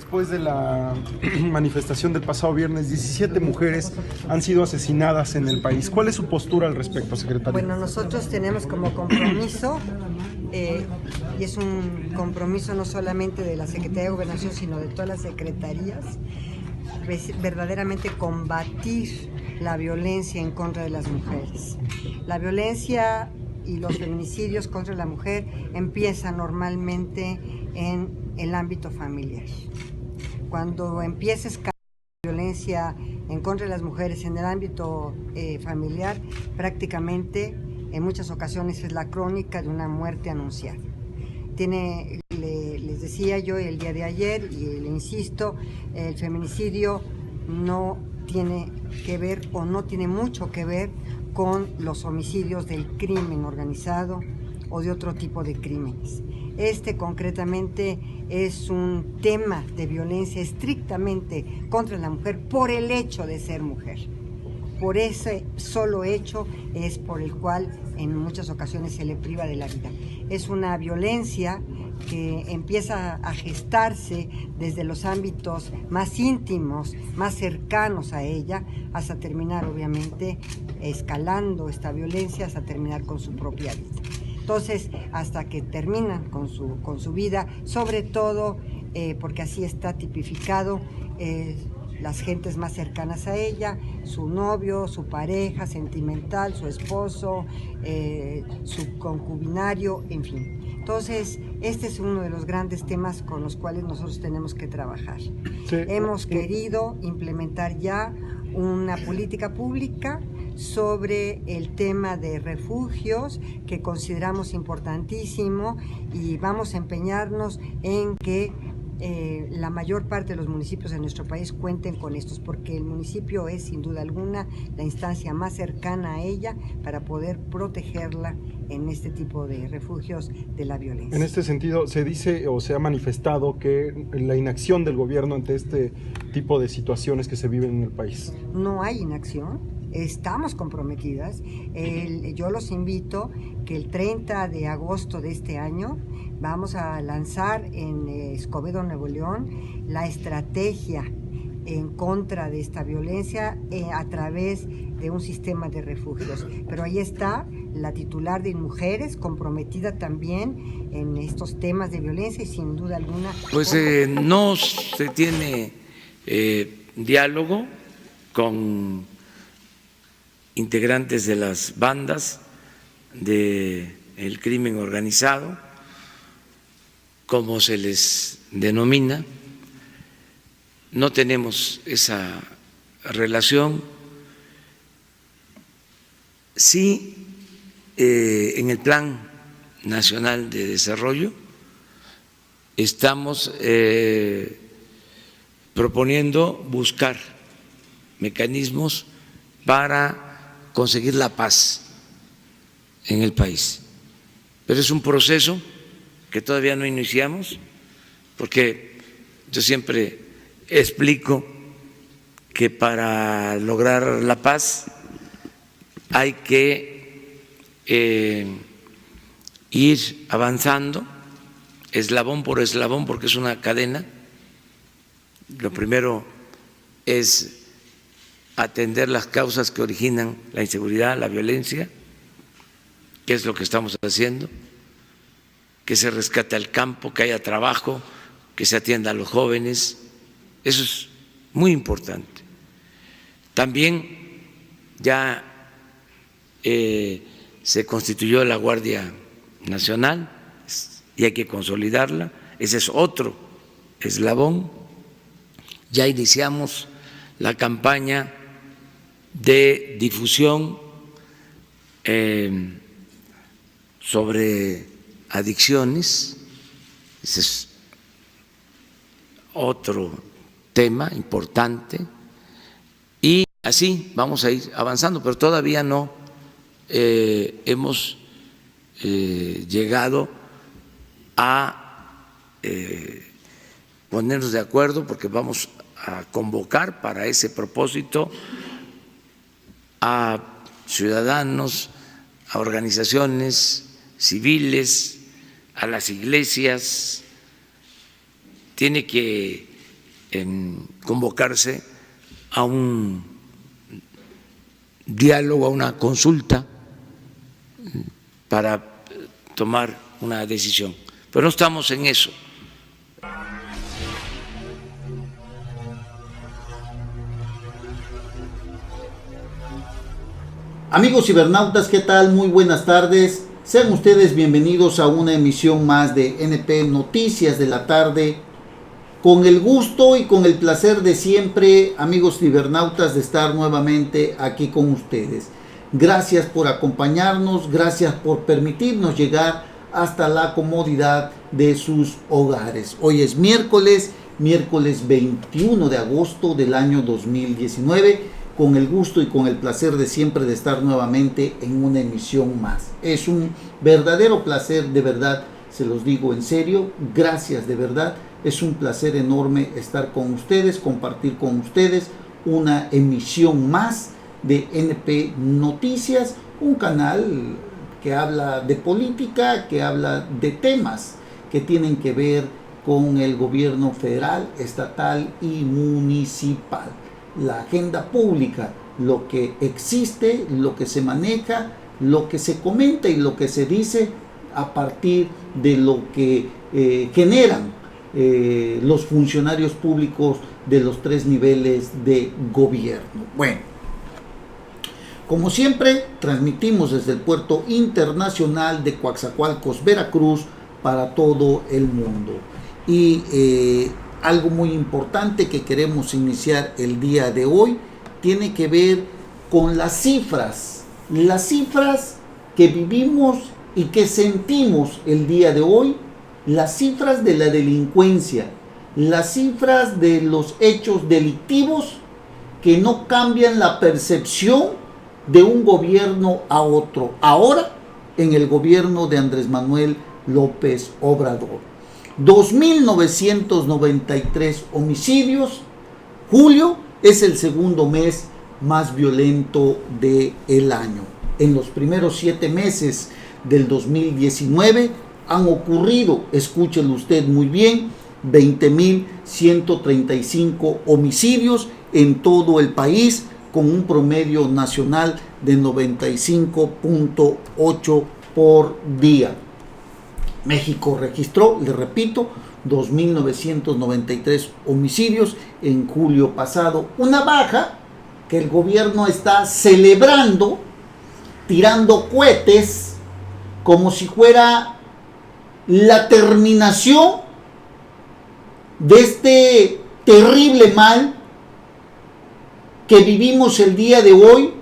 después de la manifestación del pasado viernes, 17 mujeres han sido asesinadas en el país. ¿Cuál es su postura al respecto, secretario? Bueno, nosotros tenemos como compromiso, y es un compromiso no solamente de la Secretaría de Gobernación, sino de todas las secretarías, verdaderamente combatir la violencia en contra de las mujeres. La violencia y los feminicidios contra la mujer empiezan normalmente en el ámbito familiar. Cuando empieza a escalar la violencia en contra de las mujeres en el ámbito familiar, prácticamente en muchas ocasiones es la crónica de una muerte anunciada. Les decía yo el día de ayer y le insisto, el feminicidio no tiene que ver o no tiene mucho que ver con los homicidios del crimen organizado o de otro tipo de crímenes. Este concretamente es un tema de violencia estrictamente contra la mujer por el hecho de ser mujer. Por ese solo hecho es por el cual en muchas ocasiones se le priva de la vida. Es una violencia que empieza a gestarse desde los ámbitos más íntimos, más cercanos a ella, hasta terminar obviamente escalando esta violencia, hasta terminar con su propia vida. Entonces, hasta que terminan con su vida, sobre todo porque así está tipificado, las gentes más cercanas a ella, su novio, su pareja sentimental, su esposo, su concubinario, en fin. Entonces, este es uno de los grandes temas con los cuales nosotros tenemos que trabajar. Sí. Hemos querido implementar ya una política pública sobre el tema de refugios que consideramos importantísimo y vamos a empeñarnos en que la mayor parte de los municipios de nuestro país cuenten con estos, porque el municipio es sin duda alguna la instancia más cercana a ella para poder protegerla en este tipo de refugios de la violencia. En este sentido, se dice o se ha manifestado que la inacción del gobierno ante este tipo de situaciones que se viven en el país. No hay inacción. Estamos comprometidas. Yo los invito que el 30 de agosto de este año vamos a lanzar en Escobedo, Nuevo León, la estrategia en contra de esta violencia a través de un sistema de refugios. Pero ahí está la titular de Mujeres, comprometida también en estos temas de violencia y sin duda alguna... Pues no se tiene diálogo con integrantes de las bandas del crimen organizado, como se les denomina. No tenemos esa relación. Sí, en el Plan Nacional de Desarrollo estamos proponiendo buscar mecanismos para conseguir la paz en el país. Pero es un proceso que todavía no iniciamos, porque yo siempre explico que para lograr la paz hay que ir avanzando eslabón por eslabón, porque es una cadena. Lo primero es atender las causas que originan la inseguridad, la violencia, que es lo que estamos haciendo, que se rescate al campo, que haya trabajo, que se atienda a los jóvenes. Eso es muy importante. También ya se constituyó la Guardia Nacional y hay que consolidarla. Ese es otro eslabón. Ya iniciamos la campaña de difusión sobre adicciones. Ese es otro tema importante y así vamos a ir avanzando, pero todavía no hemos llegado a ponernos de acuerdo, porque vamos a convocar para ese propósito a ciudadanos, a organizaciones civiles, a las iglesias. Tiene que convocarse a un diálogo, a una consulta para tomar una decisión. Pero no estamos en eso. Amigos cibernautas, ¿qué tal? Muy buenas tardes. Sean ustedes bienvenidos a una emisión más de NP Noticias de la tarde. Con el gusto y con el placer de siempre, amigos cibernautas, de estar nuevamente aquí con ustedes. Gracias por acompañarnos, gracias por permitirnos llegar hasta la comodidad de sus hogares. Hoy es miércoles 21 de agosto del año 2019. Con el gusto y con el placer de siempre de estar nuevamente en una emisión más. Es un verdadero placer, de verdad, se los digo en serio, gracias de verdad. Es un placer enorme estar con ustedes, compartir con ustedes una emisión más de NP Noticias, un canal que habla de política, que habla de temas que tienen que ver con el gobierno federal, estatal y municipal. La agenda pública, lo que existe, lo que se maneja, lo que se comenta y lo que se dice a partir de lo que generan los funcionarios públicos de los 3 niveles de gobierno. Bueno, como siempre, transmitimos desde el Puerto Internacional de Coatzacoalcos, Veracruz, para todo el mundo. Y algo muy importante que queremos iniciar el día de hoy tiene que ver con las cifras que vivimos y que sentimos el día de hoy, las cifras de la delincuencia, las cifras de los hechos delictivos que no cambian la percepción de un gobierno a otro. Ahora, en el gobierno de Andrés Manuel López Obrador. 2.993 homicidios. Julio es el segundo mes más violento del año. En los primeros 7 meses del 2019 han ocurrido, escúchelo usted muy bien, 20.135 homicidios en todo el país, con un promedio nacional de 95.8 por día. México registró, le repito, 2.993 homicidios en julio pasado. Una baja que el gobierno está celebrando, tirando cohetes, como si fuera la terminación de este terrible mal que vivimos el día de hoy,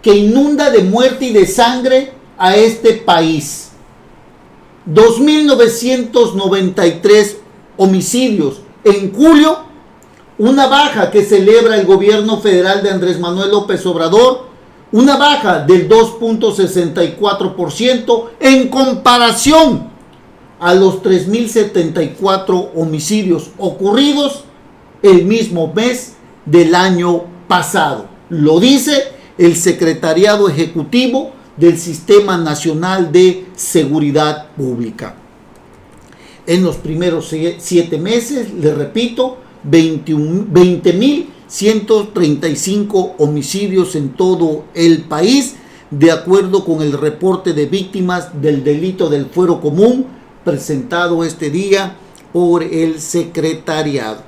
que inunda de muerte y de sangre a este país. 2.993 homicidios en julio, una baja que celebra el gobierno federal de Andrés Manuel López Obrador, una baja del 2.64% en comparación a los 3.074 homicidios ocurridos el mismo mes del año pasado. Lo dice el Secretariado Ejecutivo del Sistema Nacional de Seguridad Pública. En los primeros 7 meses, le repito, 20.135 homicidios en todo el país, de acuerdo con el reporte de víctimas del delito del fuero común presentado este día por el secretariado.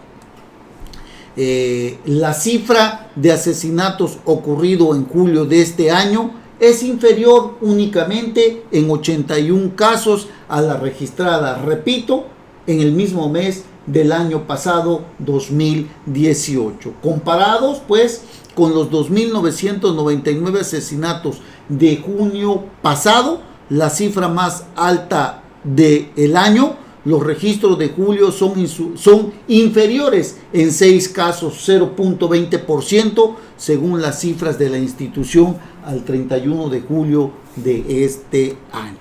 La cifra de asesinatos ocurrido en julio de este año es inferior únicamente en 81 casos a la registrada, repito, en el mismo mes del año pasado, 2018. Comparados, pues, con los 2.999 asesinatos de junio pasado, la cifra más alta del año, los registros de julio son inferiores en 6 casos, 0.20%, según las cifras de la institución al 31 de julio de este año.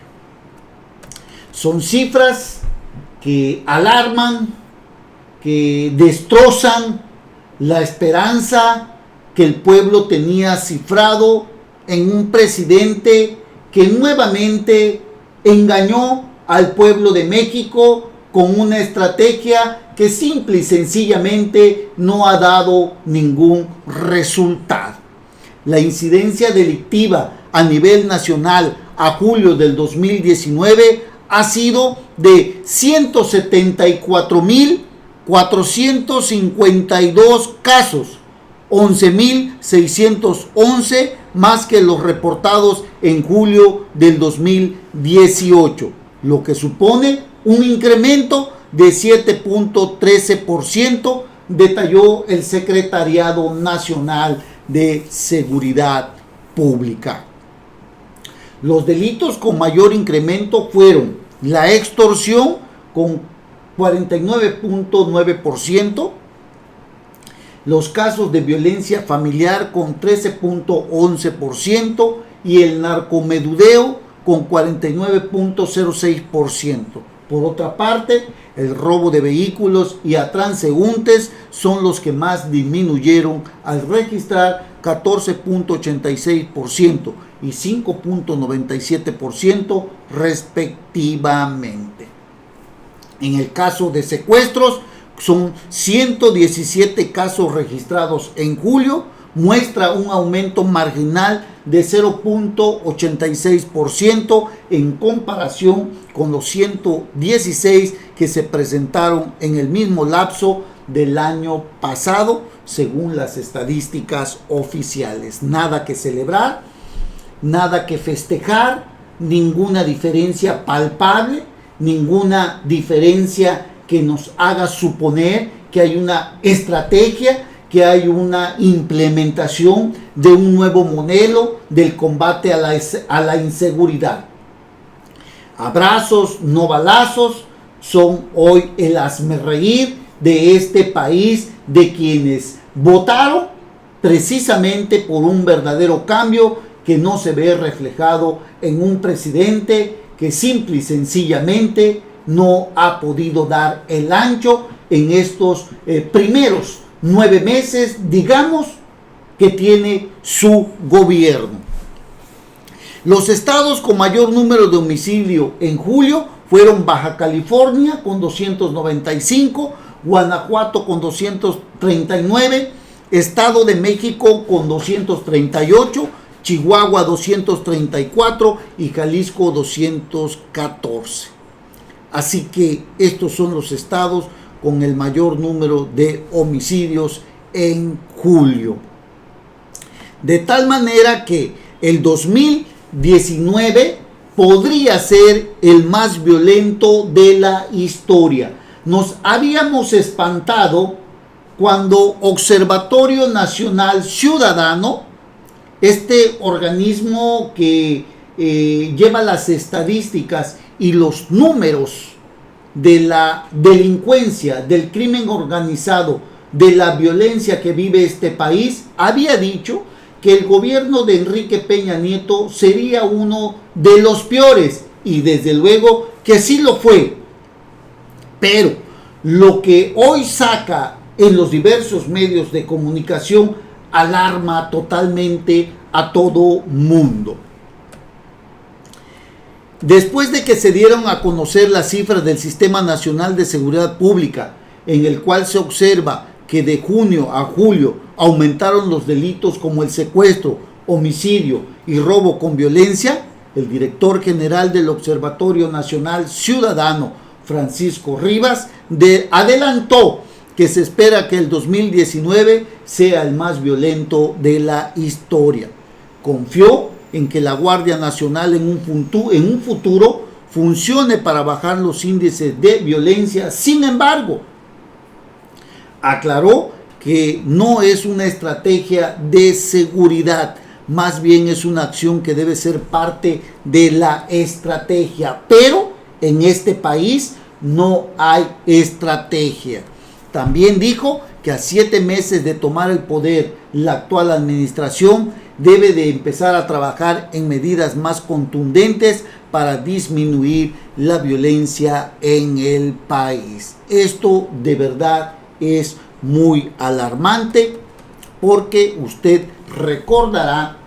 Son cifras que alarman, que destrozan la esperanza que el pueblo tenía cifrado en un presidente que nuevamente engañó al pueblo de México con una estrategia que simple y sencillamente no ha dado ningún resultado. La incidencia delictiva a nivel nacional a julio del 2019 ha sido de 174.452 casos, 11.611 más que los reportados en julio del 2018, lo que supone un incremento de 7.13%, detalló el Secretariado Nacional de Seguridad Pública. Los delitos con mayor incremento fueron la extorsión con 49.9%, los casos de violencia familiar con 13.11% y el narcomenudeo con 49.06%. Por otra parte, el robo de vehículos y a transeúntes son los que más disminuyeron al registrar 14.86% y 5.97% respectivamente. En el caso de secuestros, son 117 casos registrados en julio, muestra un aumento marginal de 0.86% en comparación con los 116 que se presentaron en el mismo lapso del año pasado, según las estadísticas oficiales. Nada que celebrar, nada que festejar, ninguna diferencia palpable, ninguna diferencia que nos haga suponer que hay una estrategia, que hay una implementación de un nuevo modelo del combate a la inseguridad. Abrazos, no balazos, son hoy el hazmerreír de este país, de quienes votaron precisamente por un verdadero cambio que no se ve reflejado en un presidente que simple y sencillamente no ha podido dar el ancho en estos primeros 9 meses, digamos, que tiene su gobierno. Los estados con mayor número de homicidio en julio fueron Baja California con 295, Guanajuato con 239, Estado de México con 238, Chihuahua 234 y Jalisco 214. Así que estos son los estados con el mayor número de homicidios en julio. De tal manera que el 2019 podría ser el más violento de la historia. Nos habíamos espantado cuando Observatorio Nacional Ciudadano, este organismo que lleva las estadísticas y los números de la delincuencia, del crimen organizado, de la violencia que vive este país, había dicho que el gobierno de Enrique Peña Nieto sería uno de los peores, y desde luego que sí lo fue. Pero lo que hoy saca en los diversos medios de comunicación alarma totalmente a todo mundo. Después de que se dieron a conocer las cifras del Sistema Nacional de Seguridad Pública, en el cual se observa que de junio a julio aumentaron los delitos como el secuestro, homicidio y robo con violencia, el director general del Observatorio Nacional Ciudadano, Francisco Rivas, adelantó que se espera que el 2019 sea el más violento de la historia. Confió en que la Guardia Nacional en un futuro funcione para bajar los índices de violencia. Sin embargo, aclaró que no es una estrategia de seguridad, más bien es una acción que debe ser parte de la estrategia, pero en este país no hay estrategia. También dijo que a 7 meses de tomar el poder, la actual administración debe de empezar a trabajar en medidas más contundentes para disminuir la violencia en el país. Esto de verdad es muy alarmante, porque usted recordará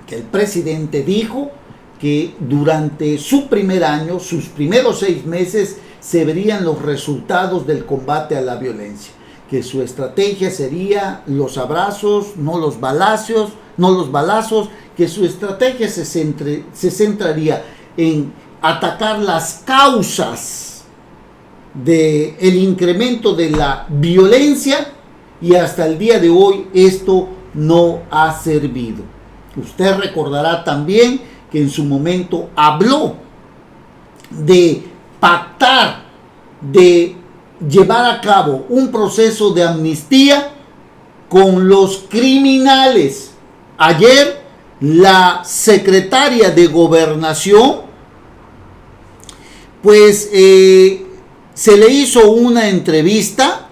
que el presidente dijo que durante su primer año, sus primeros 6 meses, se verían los resultados del combate a la violencia, que su estrategia sería los abrazos, no los balazos, que su estrategia se centraría en atacar las causas del incremento de la violencia, y hasta el día de hoy esto no ha servido. Usted recordará también que en su momento habló de pactar, de llevar a cabo un proceso de amnistía con los criminales. Ayer la secretaria de Gobernación pues se le hizo una entrevista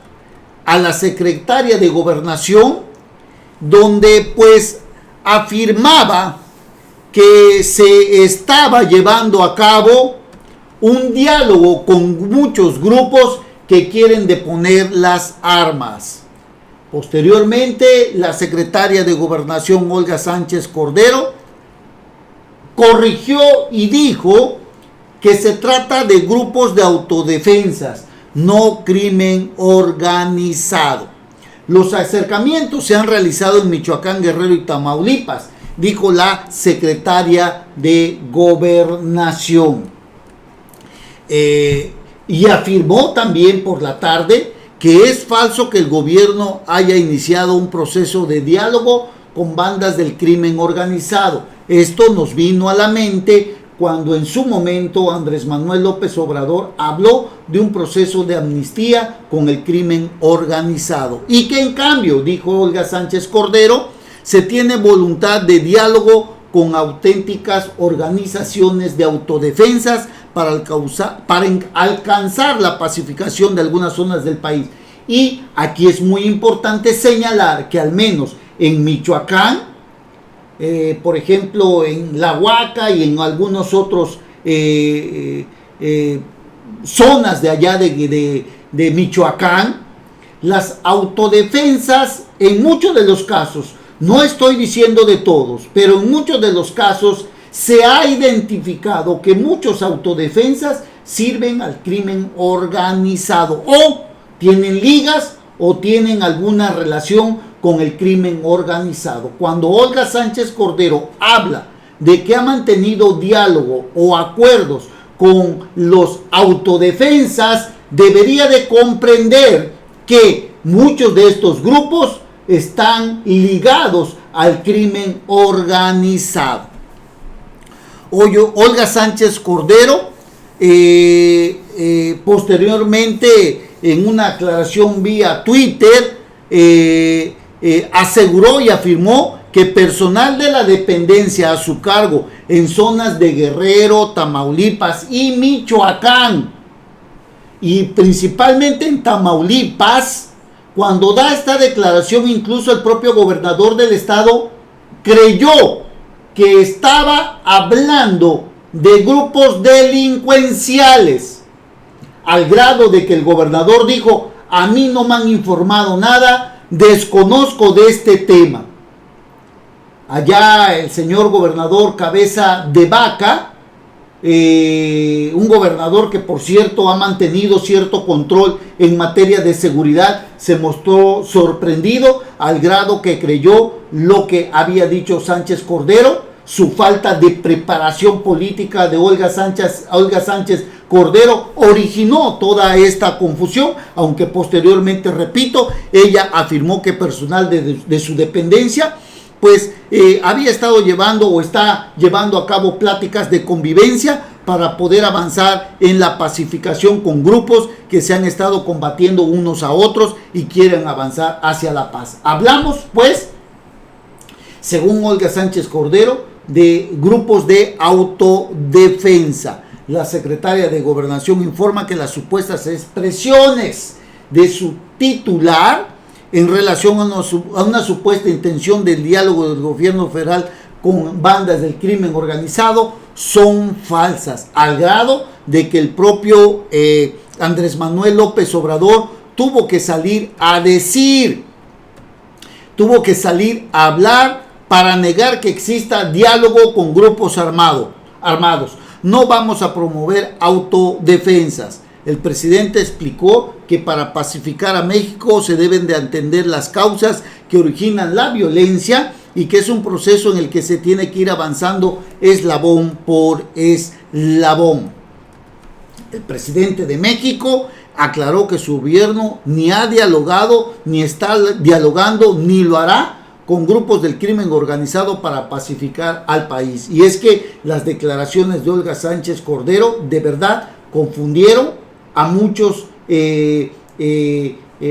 a la secretaria de Gobernación donde pues afirmaba que se estaba llevando a cabo un diálogo con muchos grupos que quieren deponer las armas. Posteriormente, la secretaria de Gobernación, Olga Sánchez Cordero, corrigió y dijo que se trata de grupos de autodefensas, no crimen organizado. Los acercamientos se han realizado en Michoacán, Guerrero y Tamaulipas, dijo la secretaria de Gobernación. Y afirmó también por la tarde que es falso que el gobierno haya iniciado un proceso de diálogo con bandas del crimen organizado. Esto nos vino a la mente cuando en su momento Andrés Manuel López Obrador habló de un proceso de amnistía con el crimen organizado. Y que en cambio, dijo Olga Sánchez Cordero, se tiene voluntad de diálogo con auténticas organizaciones de autodefensas para alcanzar la pacificación de algunas zonas del país. Y aquí es muy importante señalar que al menos en Michoacán, por ejemplo en La Huaca y en algunos otros zonas de allá de Michoacán, las autodefensas en muchos de los casos, no estoy diciendo de todos, pero en muchos de los casos se ha identificado que muchos autodefensas sirven al crimen organizado o tienen ligas o tienen alguna relación con el crimen organizado. Cuando Olga Sánchez Cordero habla de que ha mantenido diálogo o acuerdos con los autodefensas, debería de comprender que muchos de estos grupos están ligados al crimen organizado. Olga Sánchez Cordero posteriormente en una aclaración vía Twitter aseguró y afirmó que personal de la dependencia a su cargo en zonas de Guerrero, Tamaulipas y Michoacán, y principalmente en Tamaulipas, cuando da esta declaración, incluso el propio gobernador del estado creyó que estaba hablando de grupos delincuenciales, al grado de que el gobernador dijo: a mí no me han informado nada, desconozco de este tema. Allá el señor gobernador Cabeza de Vaca, un gobernador que por cierto ha mantenido cierto control en materia de seguridad, se mostró sorprendido al grado que creyó lo que había dicho Sánchez Cordero. Su falta de preparación política de Olga Sánchez Cordero originó toda esta confusión, aunque posteriormente, repito, ella afirmó que personal de su dependencia pues había estado llevando o está llevando a cabo pláticas de convivencia para poder avanzar en la pacificación con grupos que se han estado combatiendo unos a otros y quieren avanzar hacia la paz. Hablamos pues, según Olga Sánchez Cordero, de grupos de autodefensa. La secretaria de Gobernación informa que las supuestas expresiones de su titular en relación a una supuesta intención del diálogo del gobierno federal con bandas del crimen organizado son falsas, al grado de que el propio Andrés Manuel López Obrador tuvo que salir a hablar para negar que exista diálogo con grupos armados. No vamos a promover autodefensas. el presidente explicó que para pacificar a México se deben de entender las causas que originan la violencia y que es un proceso en el que se tiene que ir avanzando eslabón por eslabón. El presidente de México aclaró que su gobierno ni ha dialogado, ni está dialogando, ni lo hará con grupos del crimen organizado para pacificar al país. Y es que las declaraciones de Olga Sánchez Cordero de verdad confundieron a muchos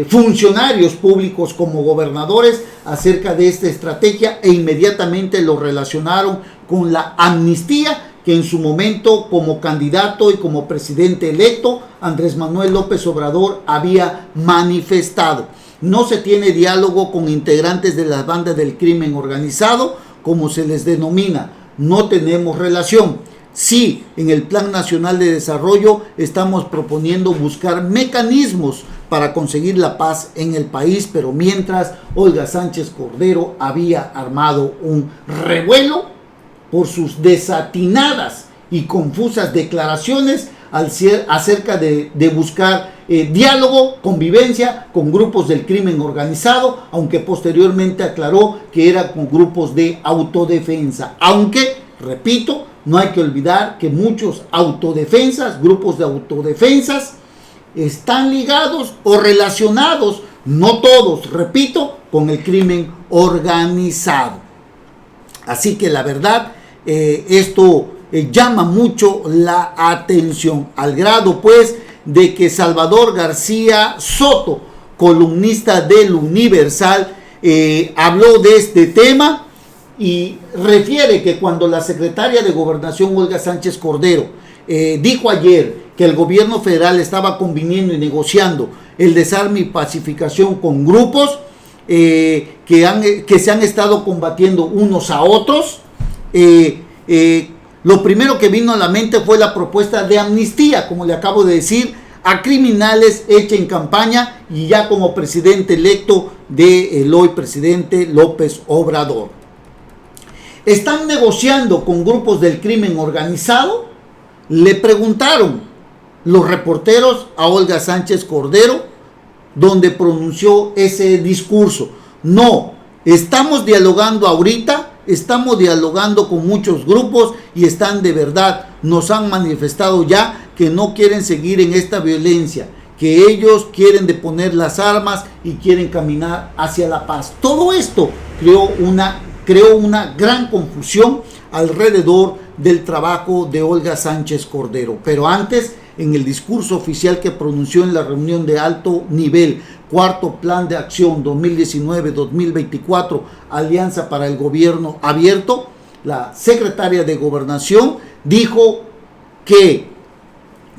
funcionarios públicos como gobernadores acerca de esta estrategia e inmediatamente lo relacionaron con la amnistía que en su momento como candidato y como presidente electo Andrés Manuel López Obrador había manifestado. No se tiene diálogo con integrantes de las bandas del crimen organizado, como se les denomina. No tenemos relación. Sí, en el Plan Nacional de Desarrollo estamos proponiendo buscar mecanismos para conseguir la paz en el país, pero mientras Olga Sánchez Cordero había armado un revuelo por sus desatinadas y confusas declaraciones acerca de buscar diálogo, convivencia con grupos del crimen organizado, aunque posteriormente aclaró que era con grupos de autodefensa. Aunque, repito, no hay que olvidar que muchos autodefensas, grupos de autodefensas, están ligados o relacionados, no todos, repito, con el crimen organizado. Así que la verdad, esto llama mucho la atención, al grado pues de que Salvador García Soto, columnista del Universal, habló de este tema y refiere que cuando la secretaria de Gobernación Olga Sánchez Cordero dijo ayer que el gobierno federal estaba conviniendo y negociando el desarme y pacificación con grupos que se han estado combatiendo unos a otros, lo primero que vino a la mente fue la propuesta de amnistía, como le acabo de decir, a criminales hecha en campaña y ya como presidente electo del hoy presidente López Obrador. ¿Están negociando con grupos del crimen organizado? Le preguntaron los reporteros a Olga Sánchez Cordero, donde pronunció ese discurso. No, estamos dialogando ahorita, estamos dialogando con muchos grupos y están de verdad, nos han manifestado ya que no quieren seguir en esta violencia, que ellos quieren deponer las armas y quieren caminar hacia la paz. Todo esto creó una gran confusión alrededor del trabajo de Olga Sánchez Cordero. Pero antes, en el discurso oficial que pronunció en la reunión de alto nivel, Cuarto Plan de Acción 2019-2024, Alianza para el Gobierno Abierto, la secretaria de Gobernación dijo que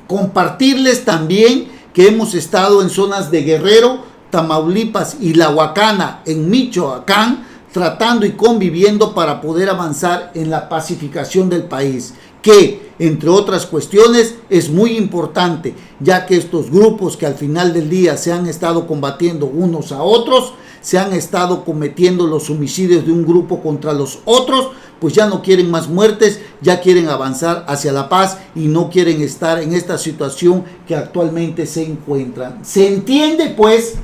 compartirles también que hemos estado en zonas de Guerrero, Tamaulipas y La Huacana, en Michoacán, tratando y conviviendo para poder avanzar en la pacificación del país, que, entre otras cuestiones, es muy importante, ya que estos grupos que al final del día se han estado combatiendo unos a otros, se han estado cometiendo los homicidios de un grupo contra los otros, pues ya no quieren más muertes, ya quieren avanzar hacia la paz y no quieren estar en esta situación que actualmente se encuentran. Se entiende, pues,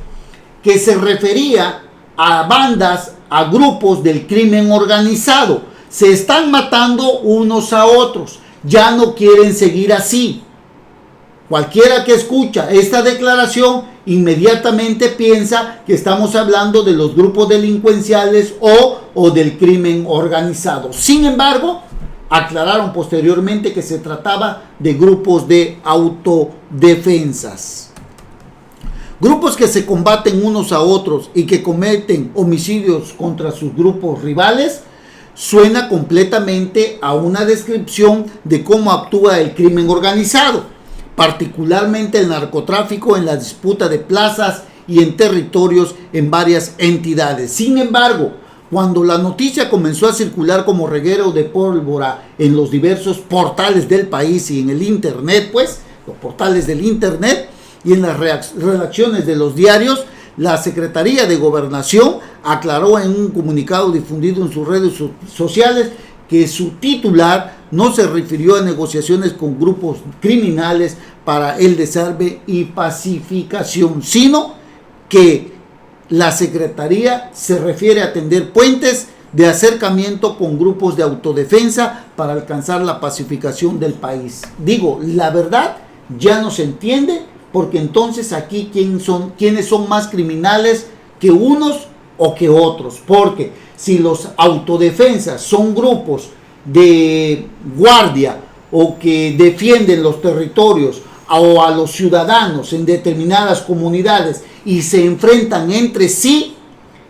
que se refería a bandas, a grupos del crimen organizado. Se están matando unos a otros. Ya no quieren seguir así. Cualquiera que escucha esta declaración inmediatamente piensa que estamos hablando de los grupos delincuenciales o del crimen organizado. Sin embargo, aclararon posteriormente que se trataba de grupos de autodefensas. Grupos que se combaten unos a otros y que cometen homicidios contra sus grupos rivales, suena completamente a una descripción de cómo actúa el crimen organizado, particularmente el narcotráfico en la disputa de plazas y en territorios en varias entidades. Sin embargo, cuando la noticia comenzó a circular como reguero de pólvora en los diversos portales del país y en el internet, pues, los portales del internet, y en las redacciones de los diarios, la Secretaría de Gobernación aclaró en un comunicado difundido en sus redes sociales que su titular no se refirió a negociaciones con grupos criminales para el desarme y pacificación, sino que la Secretaría se refiere a tender puentes de acercamiento con grupos de autodefensa para alcanzar la pacificación del país. Digo, la verdad ya no se entiende, porque entonces aquí quiénes son más criminales que unos o que otros, porque si los autodefensas son grupos de guardia o que defienden los territorios o a los ciudadanos en determinadas comunidades y se enfrentan entre sí,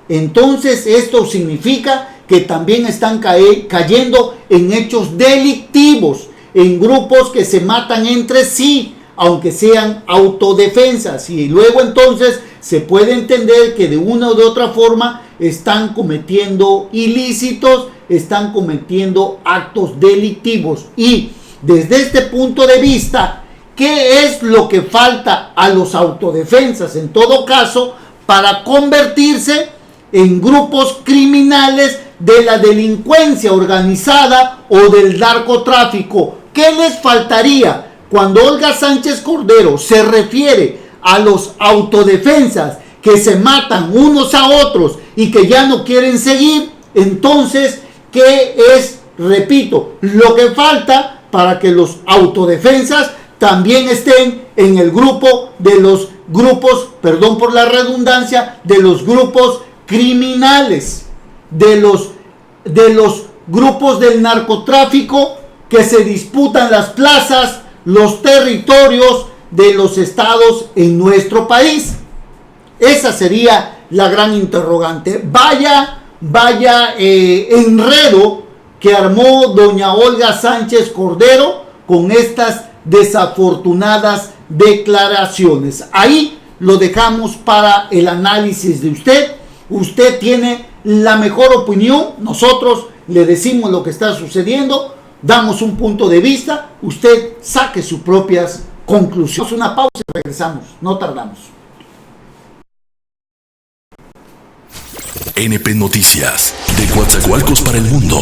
entonces esto significa que también están cayendo en hechos delictivos, en grupos que se matan entre sí, aunque sean autodefensas, y luego entonces se puede entender que de una u otra forma están cometiendo ilícitos, están cometiendo actos delictivos. Y desde este punto de vista, ¿qué es lo que falta a los autodefensas en todo caso para convertirse en grupos criminales de la delincuencia organizada o del narcotráfico? ¿Qué les faltaría? Cuando Olga Sánchez Cordero se refiere a los autodefensas que se matan unos a otros y que ya no quieren seguir, entonces, ¿qué es, repito, lo que falta para que los autodefensas también estén en el grupo de los grupos, perdón por la redundancia, de los grupos criminales, de los grupos del narcotráfico que se disputan las plazas, los territorios de los estados en nuestro país? Esa sería la gran interrogante. Vaya enredo que armó doña Olga Sánchez Cordero con estas desafortunadas declaraciones. Ahí lo dejamos para el análisis de usted. Usted tiene la mejor opinión. Nosotros le decimos lo que está sucediendo, damos un punto de vista, usted saque sus propias conclusiones. Una pausa y regresamos, no tardamos. NP Noticias, de Coatzacoalcos para el mundo.